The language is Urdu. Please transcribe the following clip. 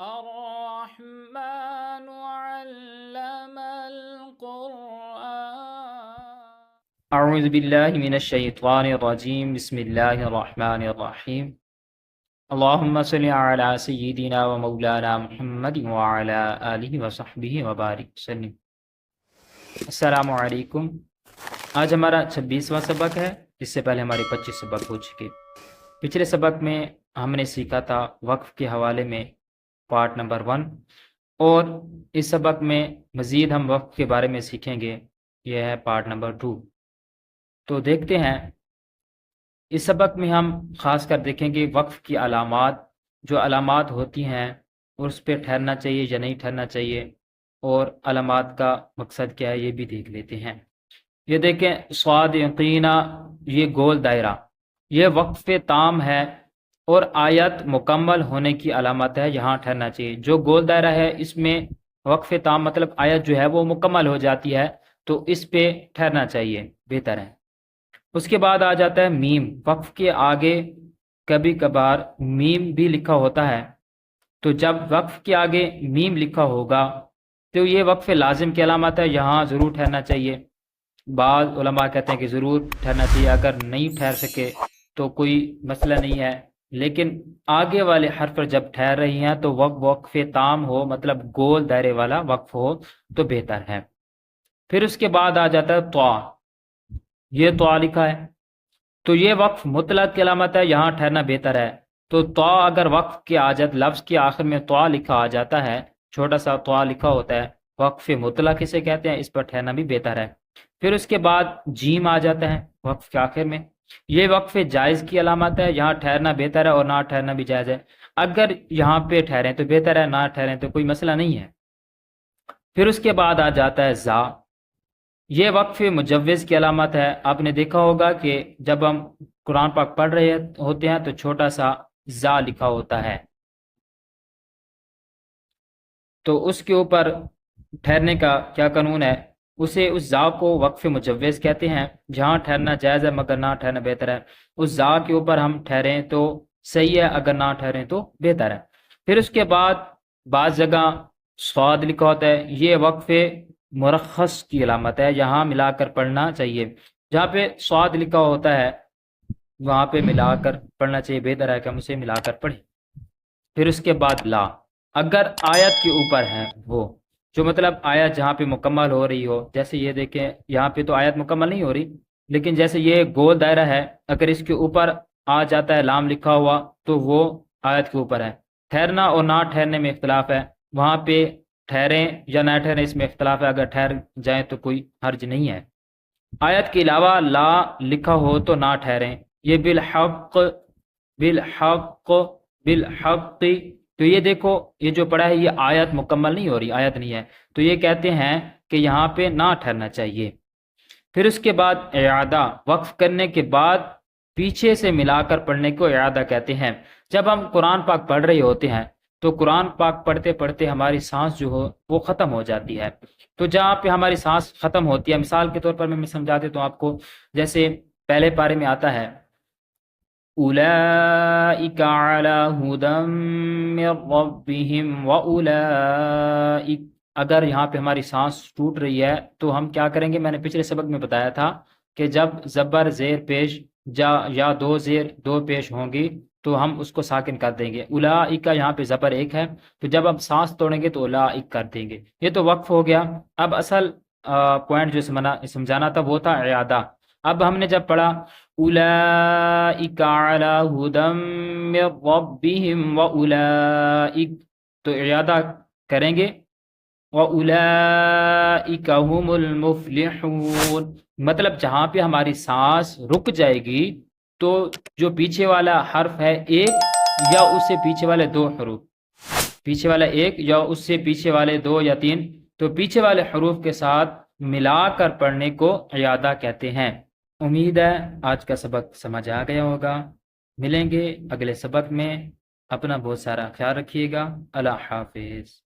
الرحمن علم القرآن اعوذ باللہ من الشیطان الرجیم بسم اللہ الرحمن الرحیم اللہم صلی علی سیدنا و مولانا محمد وعلی آلہ وصحبہ وبارک وسلم۔ السلام علیکم۔ آج ہمارا 26واں سبق ہے، اس سے پہلے ہمارے 25 سبق ہو چکے۔ پچھلے سبق میں ہم نے سیکھا تھا وقف کے حوالے میں پارٹ نمبر 1، اور اس سبق میں مزید ہم وقف کے بارے میں سیکھیں گے، یہ ہے پارٹ نمبر 2۔ تو دیکھتے ہیں، اس سبق میں ہم خاص کر دیکھیں گے وقف کی علامات، جو علامات ہوتی ہیں اور اس پہ ٹھہرنا چاہیے یا نہیں ٹھہرنا چاہیے، اور علامات کا مقصد کیا ہے یہ بھی دیکھ لیتے ہیں۔ یہ دیکھیں، صاد یقینا، یہ گول دائرہ، یہ وقف تام ہے اور آیت مکمل ہونے کی علامت ہے، یہاں ٹھہرنا چاہیے۔ جو گول دائرہ ہے اس میں وقف تام مطلب آیت جو ہے وہ مکمل ہو جاتی ہے، تو اس پہ ٹھہرنا چاہیے، بہتر ہے۔ اس کے بعد آ جاتا ہے میم۔ وقف کے آگے کبھی کبھار میم بھی لکھا ہوتا ہے، تو جب وقف کے آگے میم لکھا ہوگا تو یہ وقف لازم کی علامت ہے، یہاں ضرور ٹھہرنا چاہیے۔ بعض علماء کہتے ہیں کہ ضرور ٹھہرنا چاہیے، اگر نہیں ٹھہر سکے تو کوئی مسئلہ نہیں ہے، لیکن آگے والے حرف پر جب ٹھہر رہی ہیں تو وقف تام ہو، مطلب گول دائرے والا وقف ہو تو بہتر ہے۔ پھر اس کے بعد آ جاتا ہے طا، یہ طا لکھا ہے تو یہ وقف مطلق کی علامت ہے، یہاں ٹھہرنا بہتر ہے۔ تو طا اگر وقف کی آ جاتا، لفظ کے آخر میں طا لکھا آ جاتا ہے، چھوٹا سا طا لکھا ہوتا ہے، وقف مطلق اسے کہتے ہیں، اس پر ٹھہرنا بھی بہتر ہے۔ پھر اس کے بعد جیم آ جاتا ہے وقف کے آخر میں، یہ وقف جائز کی علامت ہے، یہاں ٹھہرنا بہتر ہے اور نہ ٹھہرنا بھی جائز ہے۔ اگر یہاں پہ ٹھہریں تو بہتر ہے، نہ ٹھہریں تو کوئی مسئلہ نہیں ہے۔ پھر اس کے بعد آ جاتا ہے زا، یہ وقف مجوز کی علامت ہے۔ آپ نے دیکھا ہوگا کہ جب ہم قرآن پاک پڑھ رہے ہوتے ہیں تو چھوٹا سا زا لکھا ہوتا ہے، تو اس کے اوپر ٹھہرنے کا کیا قانون ہے، اسے اس زا کو وقف مجوز کہتے ہیں، جہاں ٹھہرنا جائز ہے مگر نہ ٹھہرنا بہتر ہے۔ اس زا کے اوپر ہم ٹھہریں تو صحیح ہے، اگر نہ ٹھہریں تو بہتر ہے۔ پھر اس کے بعد بعض جگہ صاد لکھا ہوتا ہے، یہ وقف مرخص کی علامت ہے، یہاں ملا کر پڑھنا چاہیے۔ جہاں پہ صاد لکھا ہوتا ہے وہاں پہ ملا کر پڑھنا چاہیے، بہتر ہے کہ ہم اسے ملا کر پڑھیں۔ پھر اس کے بعد لا، اگر آیت کے اوپر ہے وہ، جو مطلب آیت جہاں پہ مکمل ہو رہی ہو، جیسے یہ دیکھیں یہاں پہ تو آیت مکمل نہیں ہو رہی، لیکن جیسے یہ گول دائرہ ہے، اگر اس کے اوپر آ جاتا ہے لام لکھا ہوا تو وہ آیت کے اوپر ہے۔ ٹھہرنا اور نہ ٹھہرنے میں اختلاف ہے، وہاں پہ ٹھہریں یا نہ ٹھہریں اس میں اختلاف ہے، اگر ٹھہر جائیں تو کوئی حرج نہیں ہے۔ آیت کے علاوہ لا لکھا ہو تو نہ ٹھہریں، یہ بالحق، بالحق، بالحق، تو یہ دیکھو یہ جو پڑھا ہے یہ آیت مکمل نہیں ہو رہی، آیت نہیں ہے، تو یہ کہتے ہیں کہ یہاں پہ نہ ٹھہرنا چاہیے۔ پھر اس کے بعد اعادہ، وقف کرنے کے بعد پیچھے سے ملا کر پڑھنے کو اعادہ کہتے ہیں۔ جب ہم قرآن پاک پڑھ رہے ہوتے ہیں تو قرآن پاک پڑھتے پڑھتے ہماری سانس جو ہو وہ ختم ہو جاتی ہے، تو جہاں پہ ہماری سانس ختم ہوتی ہے، مثال کے طور پر میں سمجھا دیتا ہوں آپ کو، جیسے پہلے پارے میں آتا ہے اولئک علی ھدی من ربہم واولئک، اگر یہاں پہ ہماری سانس ٹوٹ رہی ہے تو ہم کیا کریں گے؟ میں نے پچھلے سبق میں بتایا تھا کہ جب زبر زیر پیش یا دو زیر دو پیش ہوں گی تو ہم اس کو ساکن کر دیں گے۔ اولئک کا یہاں پہ زبر ایک ہے، تو جب ہم سانس توڑیں گے تو اولئک کر دیں گے، یہ تو وقف ہو گیا۔ اب اصل پوائنٹ جو سمجھانا تھا وہ تھا اعادہ۔ اب ہم نے جب پڑھا اولئک علی ھدی من ربہم واولئک، تو اعادہ کریں گے وَأُولَئِكَ هُمُ الْمُفْلِحُونَ، مطلب جہاں پہ ہماری سانس رک جائے گی تو جو پیچھے والا حرف ہے ایک یا اس سے پیچھے والے دو حروف، پیچھے والا ایک یا اس سے پیچھے والے دو یا تین، تو پیچھے والے حروف کے ساتھ ملا کر پڑھنے کو اعادہ کہتے ہیں۔ امید ہے آج کا سبق سمجھ آ گیا ہوگا، ملیں گے اگلے سبق میں، اپنا بہت سارا خیال رکھیے گا، اللہ حافظ۔